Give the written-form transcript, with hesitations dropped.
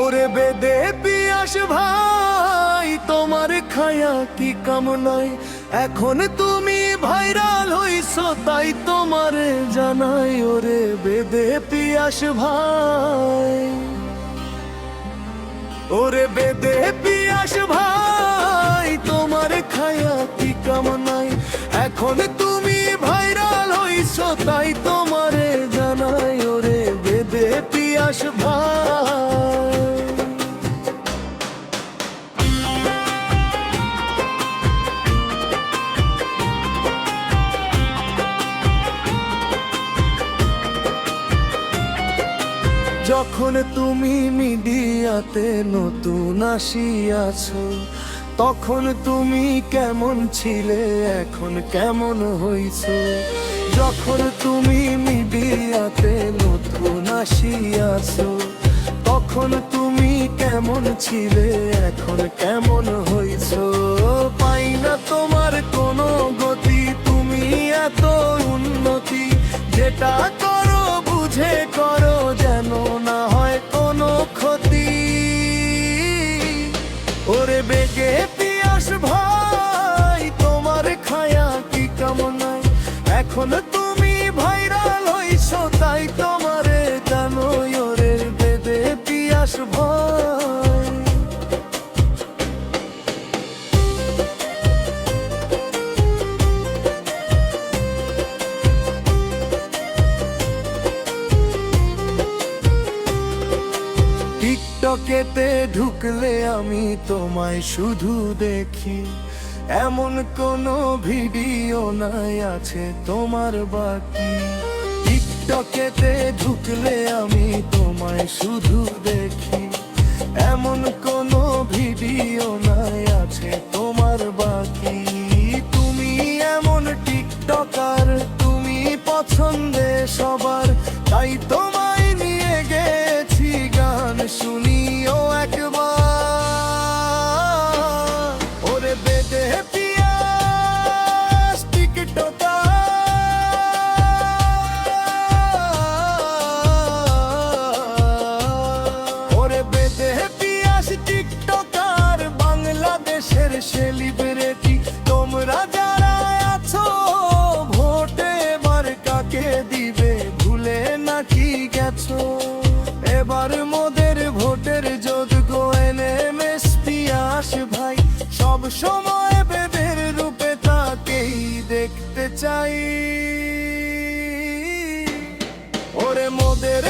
ওরে বেদে পিয়াস ভাই তোমার খায়া কি কামনায়, এখন তুমি ভাইরাল হইছো তাই তোমারে জানাই। ওরে বেদে পিয়াস ভাই, ওরে বেদে পিয়াস ভাই তোমার খায়া কি কামনায়, এখন তুমি ভাইরাল হইছো তাই তোমারে জানাই। ওরে বেদে পিয়াস ভাই, যখন তুমি মিডিয়াতে নতুন আসিয়াছো, তখন তুমি কেমন ছিলে এখন কেমন হইছো। যখন তুমি মিডিয়াতে নতুন আসিয়াছো, তখন তুমি কেমন ছিলে এখন কেমন হইছো। পাই না তোমার কোনো গতি, তুমি এত উন্নতি, যেটা করো বুঝে করো যেন না হয় কোনো ক্ষতি। ওরে বেগে পিয়াস ভাই তোমার খায়া কি কামনায়, এখন তুমি ভাইরাল হইছো তাই তোমারে জানোই। ওরে বেদে পিয়াস ভাই, টিকটকেতে ঢুকলে আমি তোমায় শুধু দেখি, এমন কোনো ভিডিও নাই আছে তোমার বাকি। টিকটকেতে ঢুকলে আমি তোমায় শুধু দেখি, এমন কোনো ভিডিও নাই আছে তোমার বাকি। তুমি এমন টিকটকার, তুমি পছন্দে সবার, তাই তোমায় নিয়ে গেছি গান শুনিও একবার। ওরে বেদে পিয়াস টিকটকার, ওরে বেদে পিয়াস টিকটকার, বাংলাদেশের সেলিব্রিটি তোমরা যারা আছো, ভোটে এবার কাকে দিবে ভুলে নাকি গেছো। এবার মোদের ভোটের যোগ্য এনএমএস পিয়াস ভাই, সব সময় বেদের রূপে তাকেই দেখতে চাই। ওরে মোদের